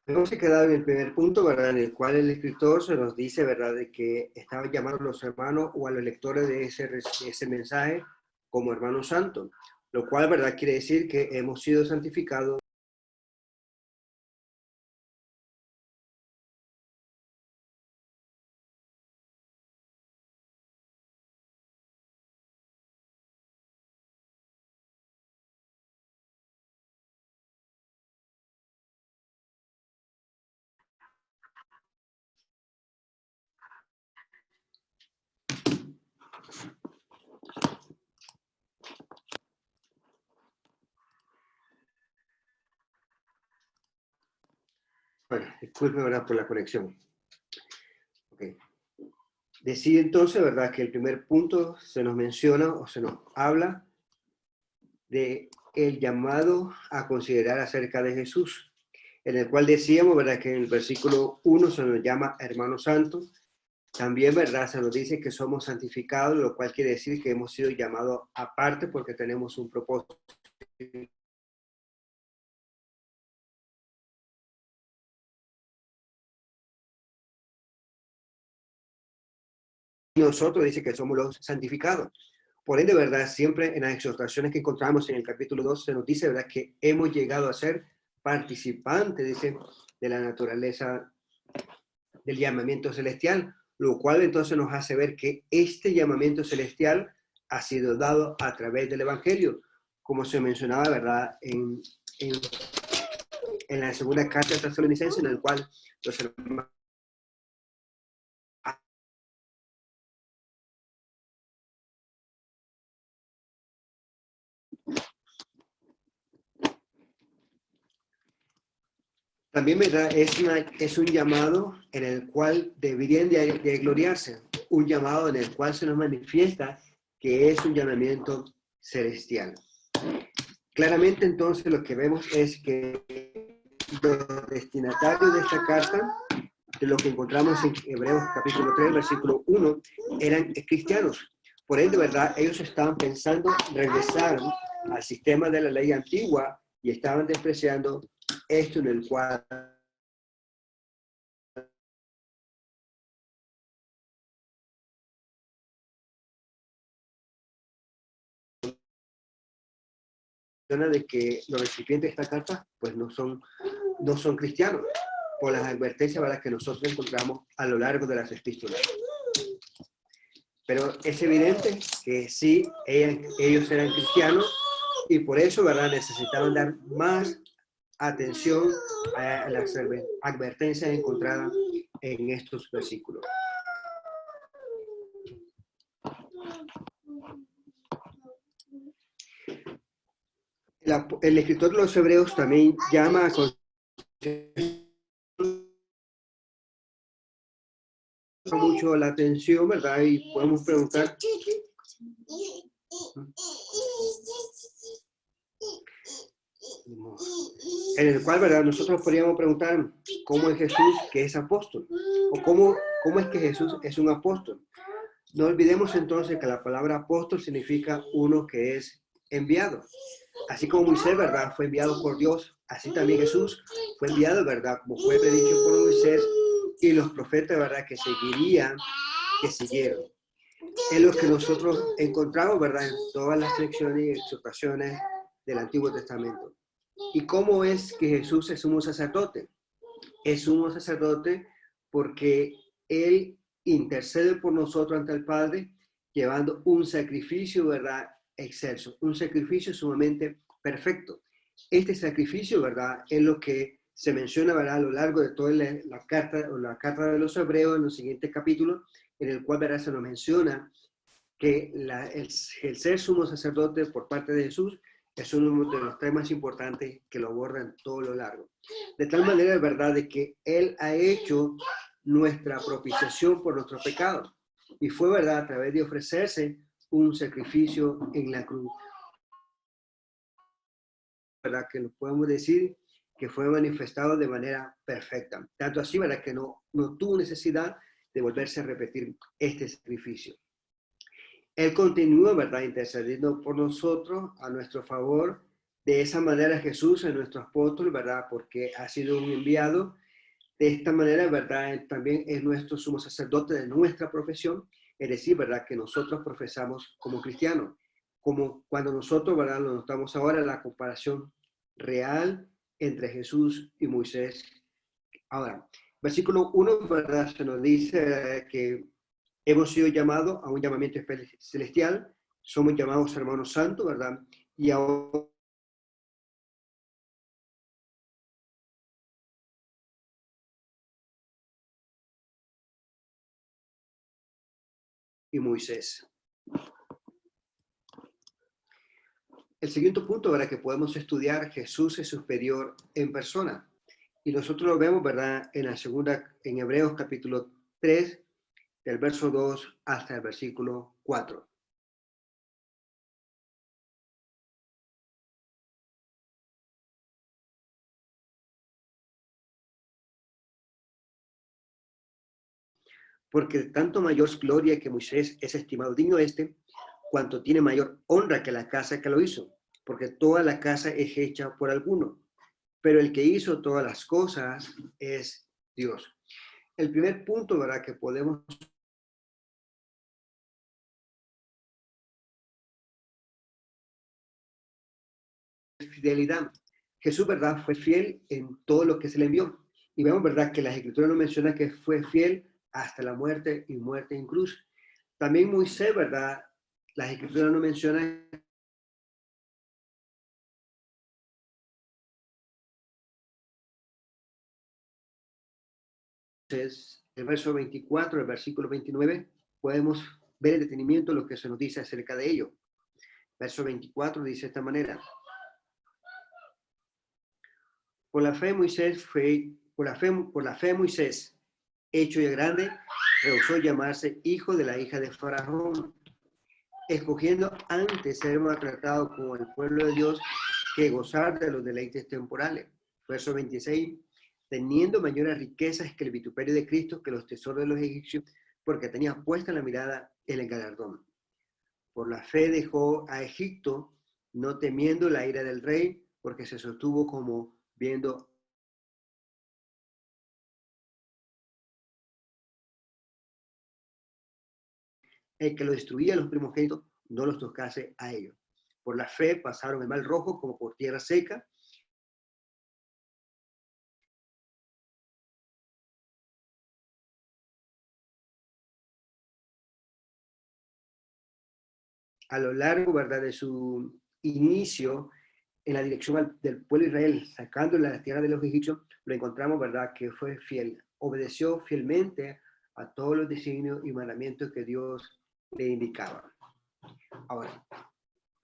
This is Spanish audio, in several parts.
Hemos quedado en el primer punto, ¿verdad? En el cual el escritor se nos dice, ¿verdad?, de que estaba llamando a los hermanos o a los lectores de ese mensaje como hermanos santos, lo cual, ¿verdad?, quiere decir que hemos sido santificados. Bueno, disculpe, ¿verdad?, por la conexión. Okay. Decide entonces, ¿verdad?, que el primer punto se nos menciona o se nos habla de el llamado a considerar acerca de Jesús, en el cual decíamos, ¿verdad?, que en el versículo 1 se nos llama hermanos santos. También, ¿verdad?, se nos dice que somos santificados, lo cual quiere decir que hemos sido llamados aparte porque tenemos un propósito. Nosotros dice que somos los santificados. Por ende, ¿verdad?, siempre en las exhortaciones que encontramos en el capítulo 2 se nos dice, ¿verdad?, que hemos llegado a ser participantes, dice, de la naturaleza del llamamiento celestial, lo cual entonces nos hace ver que este llamamiento celestial ha sido dado a través del Evangelio, como se mencionaba, ¿verdad?, en la segunda carta de Tesalonicenses, en el cual los hermanos también, ¿verdad?, es un llamado en el cual deberían de gloriarse, un llamado en el cual se nos manifiesta que es un llamamiento celestial. Claramente, entonces, lo que vemos es que los destinatarios de esta carta, de lo que encontramos en Hebreos capítulo 3, versículo 1, eran cristianos. Por ende, ¿verdad?, ellos estaban pensando regresar al sistema de la ley antigua y estaban despreciando esto en el cual de que los recipientes de esta carta pues no son cristianos, por las advertencias, ¿verdad?, que nosotros encontramos a lo largo de las epístolas. Pero es evidente que sí, ellos eran cristianos y por eso, ¿verdad?, necesitaban dar más atención a las advertencias encontradas en estos versículos. El escritor de los Hebreos también llama a mucho la atención, ¿verdad? Y podemos preguntar en el cual, ¿verdad?, nosotros podríamos preguntar cómo es Jesús que es apóstol, o cómo es que Jesús es un apóstol. No olvidemos entonces que la palabra apóstol significa uno que es enviado. Así como Moisés, ¿verdad?, fue enviado por Dios, así también Jesús fue enviado, ¿verdad?, como fue predicho por Moisés y los profetas, ¿verdad?, que siguieron. Es lo que nosotros encontramos, ¿verdad?, en todas las lecciones y exhortaciones del Antiguo Testamento. ¿Y cómo es que Jesús es sumo sacerdote? Es sumo sacerdote porque Él intercede por nosotros ante el Padre, llevando un sacrificio, ¿verdad?, excelso, un sacrificio sumamente perfecto. Este sacrificio, ¿verdad?, es lo que se menciona, ¿verdad?, a lo largo de toda la carta de los Hebreos en los siguientes capítulos, en el cual, ¿verdad?, se nos menciona que el ser sumo sacerdote por parte de Jesús es uno de los temas importantes que lo abordan todo lo largo. De tal manera, es verdad, de que Él ha hecho nuestra propiciación por nuestros pecados. Y fue, ¿verdad?, a través de ofrecerse un sacrificio en la cruz, ¿verdad?, que nos podemos decir que fue manifestado de manera perfecta. Tanto así, ¿verdad?, que no tuvo necesidad de volverse a repetir este sacrificio. Él continúa, ¿verdad?, intercediendo por nosotros a nuestro favor De esa manera Jesús es nuestro apóstol, ¿verdad? Porque ha sido un enviado. De esta manera, ¿verdad? Él también es nuestro sumo sacerdote de nuestra profesión, es decir, ¿verdad? Que nosotros profesamos como cristianos. Como cuando nosotros, ¿verdad? Lo notamos ahora, la comparación real entre Jesús y Moisés. Ahora, versículo 1, ¿verdad? Se nos dice que hemos sido llamados a un llamamiento celestial, somos llamados hermanos santos, ¿verdad? Y ahora y Moisés. El siguiente punto, ¿verdad? Que podemos estudiar, Jesús es superior en persona. Y nosotros lo vemos, ¿verdad? En la segunda, en Hebreos capítulo 3, del verso 2 hasta el versículo 4. Porque tanto mayor gloria que Moisés es estimado digno cuanto tiene mayor honra que la casa que lo hizo, porque toda la casa es hecha por alguno, pero el que hizo todas las cosas es Dios. El primer punto, ¿verdad? Que podemos fidelidad. Jesús, ¿verdad? Fue fiel en todo lo que se le envió. Y vemos, ¿verdad? Que las escrituras nos mencionan que fue fiel hasta la muerte y muerte en cruz. También Moisés, ¿verdad? Las escrituras nos mencionan el verso 24, el versículo 29, podemos ver el detenimiento, lo que se nos dice acerca de ello. Verso 24 dice de esta manera: por la fe Moisés por la fe Moisés, hecho ya grande, rehusó llamarse hijo de la hija de Faraón, escogiendo antes ser maltratado como el pueblo de Dios que gozar de los deleites temporales. Verso 26, teniendo mayores riquezas que el vituperio de Cristo, que los tesoros de los egipcios, porque tenía puesta la mirada en el galardón. Por la fe dejó a Egipto, no temiendo la ira del rey, porque se sostuvo como viendo el que lo destruía a los primogénitos, no los tocase a ellos. Por la fe pasaron el mar rojo como por tierra seca, a lo largo, ¿verdad?, de su inicio en la dirección del pueblo de Israel, sacando la tierra de los egipcios, lo encontramos, ¿verdad?, que fue fiel, obedeció fielmente a todos los designios y mandamientos que Dios le indicaba. Ahora,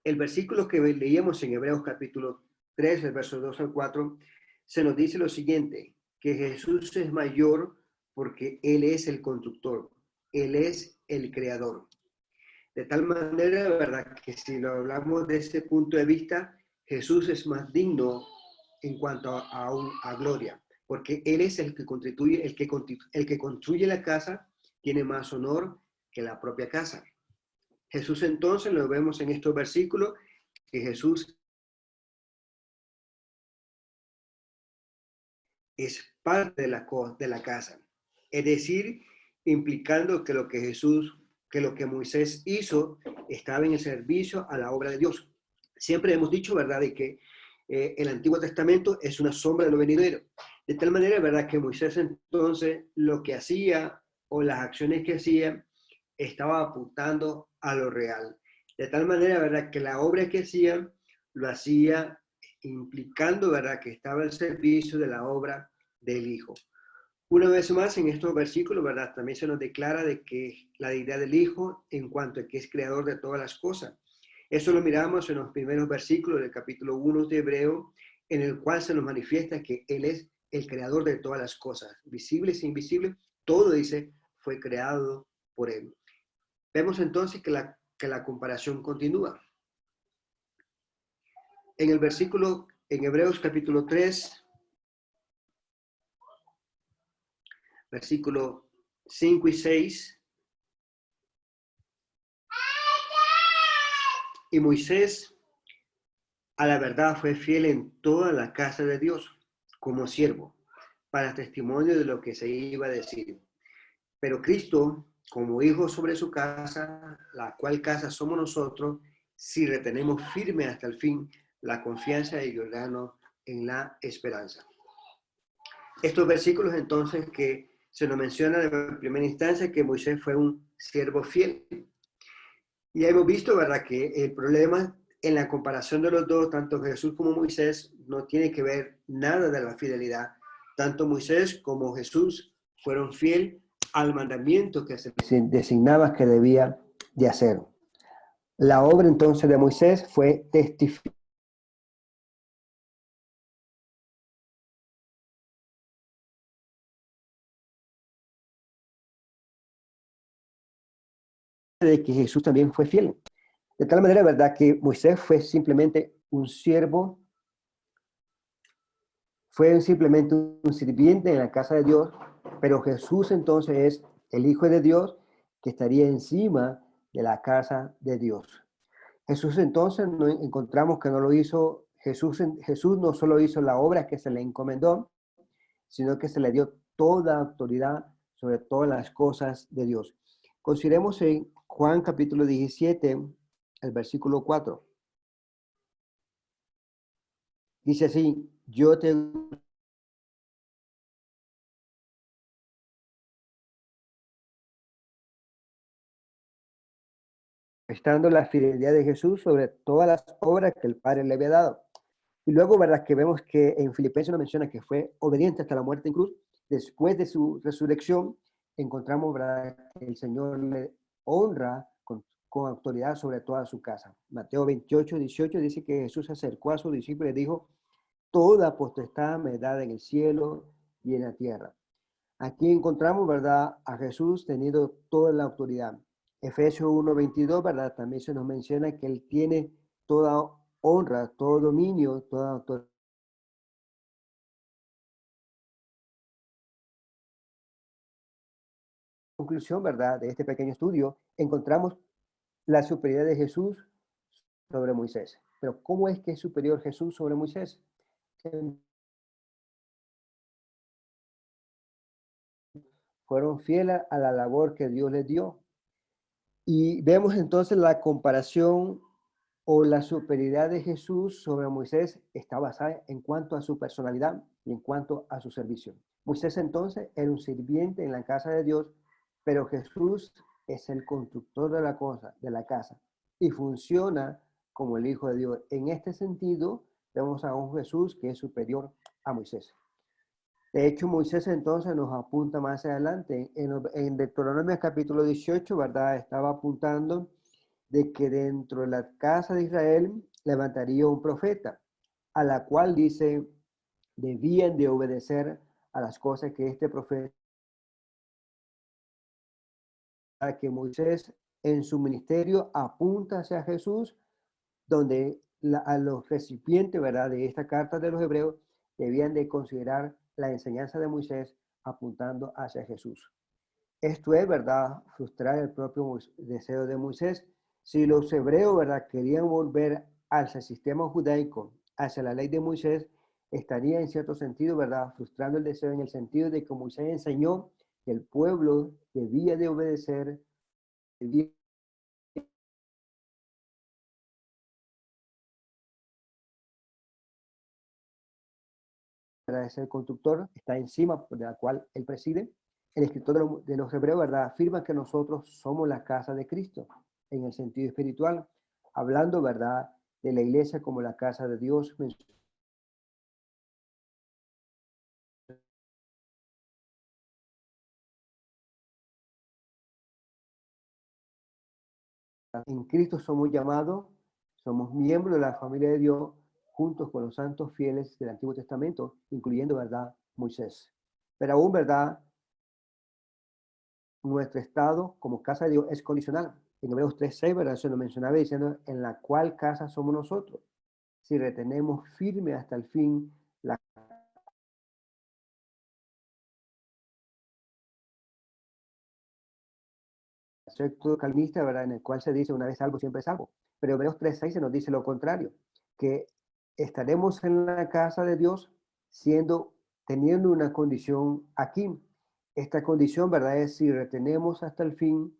el versículo que leíamos en Hebreos capítulo 3, el verso 2 al 4, se nos dice lo siguiente, que Jesús es mayor porque Él es el constructor, Él es el creador. De tal manera, ¿verdad?, que si lo hablamos de ese punto de vista, Jesús es más digno en cuanto a gloria, porque Él es el que constituye, el que construye la casa, tiene más honor que la propia casa. Jesús entonces, lo vemos en estos versículos, que Jesús es parte de la casa. Es decir, implicando que lo que que lo que Moisés hizo estaba en el servicio a la obra de Dios. Siempre hemos dicho, ¿verdad?, de que el Antiguo Testamento es una sombra de lo venidero. De tal manera, ¿verdad?, que Moisés entonces lo que hacía o las acciones que hacía estaba apuntando a lo real. De tal manera, ¿verdad?, que la obra que hacía lo hacía implicando, ¿verdad?, que estaba al servicio de la obra del Hijo. Una vez más, en estos versículos, ¿verdad?, también se nos declara de que la deidad del Hijo en cuanto a que es creador de todas las cosas. Eso lo miramos en los primeros versículos del capítulo 1 de Hebreo, en el cual se nos manifiesta que Él es el creador de todas las cosas, visibles e invisibles, todo, dice, fue creado por Él. Vemos entonces que la comparación continúa. En el versículo, en Hebreos capítulo 3, versículo 5 y 6, y Moisés a la verdad fue fiel en toda la casa de Dios, como siervo, para testimonio de lo que se iba a decir. Pero Cristo, como hijo sobre su casa, la cual casa somos nosotros, si retenemos firme hasta el fin la confianza y Giordano en la esperanza. Estos versículos entonces que se nos menciona de primera instancia que Moisés fue un siervo fiel. Y hemos visto, ¿verdad?, que el problema en la comparación de los dos, tanto Jesús como Moisés, no tiene que ver nada de la fidelidad. Tanto Moisés como Jesús fueron fiel al mandamiento que se designaba que debía de hacer. La obra entonces de Moisés fue testificar de que Jesús también fue fiel. De tal manera, ¿verdad?, que Moisés fue simplemente un siervo, fue simplemente un sirviente en la casa de Dios, pero Jesús entonces es el Hijo de Dios que estaría encima de la casa de Dios. Jesús entonces no encontramos que no lo hizo, Jesús no solo hizo la obra que se le encomendó, sino que se le dio toda autoridad sobre todas las cosas de Dios. Consideremos en Juan capítulo 17, el versículo 4. Dice así, yo te estando la fidelidad de Jesús sobre todas las obras que el Padre le había dado. Y luego, ¿verdad?, que vemos que en Filipenses nos menciona que fue obediente hasta la muerte en cruz. Después de su resurrección, encontramos, ¿verdad?, que el Señor le honra con autoridad sobre toda su casa. Mateo 28, 18 dice que Jesús se acercó a sus discípulos y dijo, toda potestad me da en el cielo y en la tierra. Aquí encontramos, ¿verdad?, a Jesús teniendo toda la autoridad. Efesios 1:22, ¿verdad?, también se nos menciona que Él tiene toda honra, todo dominio, toda autoridad. Conclusión, ¿verdad?, de este pequeño estudio, encontramos la superioridad de Jesús sobre Moisés. Pero ¿cómo es que es superior Jesús sobre Moisés? Fueron fieles a la labor que Dios les dio. Y vemos entonces la comparación o la superioridad de Jesús sobre Moisés está basada en cuanto a su personalidad y en cuanto a su servicio. Moisés entonces era un sirviente en la casa de Dios, pero Jesús es el constructor de la cosa, de la casa, y funciona como el Hijo de Dios. En este sentido, vemos a un Jesús que es superior a Moisés. De hecho, Moisés entonces nos apunta más adelante. En Deuteronomio capítulo 18, ¿verdad? Estaba apuntando de que dentro de la casa de Israel levantaría un profeta, a la cual dice, debían de obedecer a las cosas que este profeta, que Moisés en su ministerio apunta hacia Jesús, donde a los recipientes, ¿verdad?, de esta carta de los hebreos debían de considerar la enseñanza de Moisés apuntando hacia Jesús. Esto es, ¿verdad?, frustrar el propio deseo de Moisés. Si los hebreos, ¿verdad?, querían volver hacia el sistema judaico, hacia la ley de Moisés, estaría en cierto sentido, ¿verdad?, frustrando el deseo en el sentido de que Moisés enseñó que el pueblo debía de obedecer, debía de ser el constructor, está encima de la cual él preside. El escritor de los hebreos, ¿verdad?, afirma que nosotros somos la casa de Cristo en el sentido espiritual, hablando, ¿verdad?, de la iglesia como la casa de Dios. En Cristo somos llamados, somos miembros de la familia de Dios, juntos con los santos fieles del Antiguo Testamento, incluyendo, ¿verdad?, Moisés. Pero aún, ¿verdad?, nuestro estado como casa de Dios es condicional. En Hebreos 3:6, ¿verdad?, se nos mencionaba diciendo, en la cual casa somos nosotros, si retenemos firme hasta el fin la concepto calvinista, ¿verdad?, en el cual se dice una vez salvo, siempre salvo. Pero Hebreos 3:6 se nos dice lo contrario, que estaremos en la casa de Dios teniendo una condición aquí. Esta condición, ¿verdad? Es si retenemos hasta el fin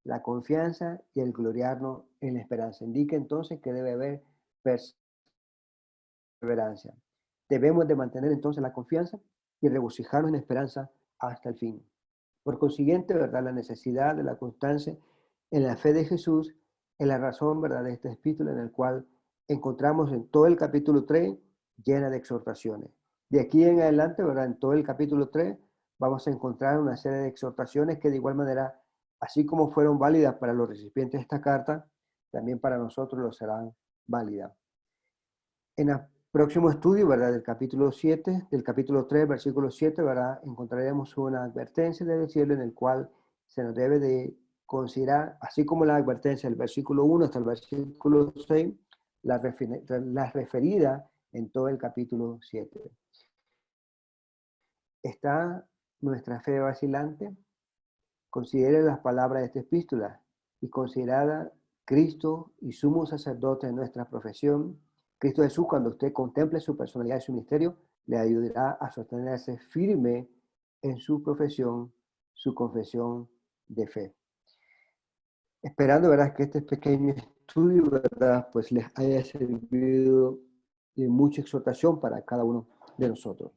la confianza y el gloriarnos en la esperanza. Indica entonces que debe haber perseverancia. Debemos de mantener entonces la confianza y regocijarnos en la esperanza hasta el fin. Por consiguiente, ¿verdad? La necesidad de la constancia en la fe de Jesús es la razón, ¿verdad? De este epístola en el cual encontramos en todo el capítulo 3 llena de exhortaciones. De aquí en adelante, ¿verdad? En todo el capítulo 3 vamos a encontrar una serie de exhortaciones que de igual manera, así como fueron válidas para los recipientes de esta carta, también para nosotros lo serán válidas. En el próximo estudio, ¿verdad? Del capítulo 7, del capítulo 3, versículo 7, ¿verdad? Encontraremos una advertencia del cielo en el cual se nos debe de considerar, así como la advertencia del versículo 1 hasta el versículo 6, la referida en todo el capítulo 7. ¿Está nuestra fe vacilante? Considere las palabras de esta epístola y considerada Cristo y sumo sacerdote de nuestra profesión. Cristo Jesús, cuando usted contemple su personalidad y su ministerio, le ayudará a sostenerse firme en su profesión, su confesión de fe. Esperando, ¿verdad?, que este pequeño estudio, ¿verdad?, pues les haya servido de mucha exhortación para cada uno de nosotros.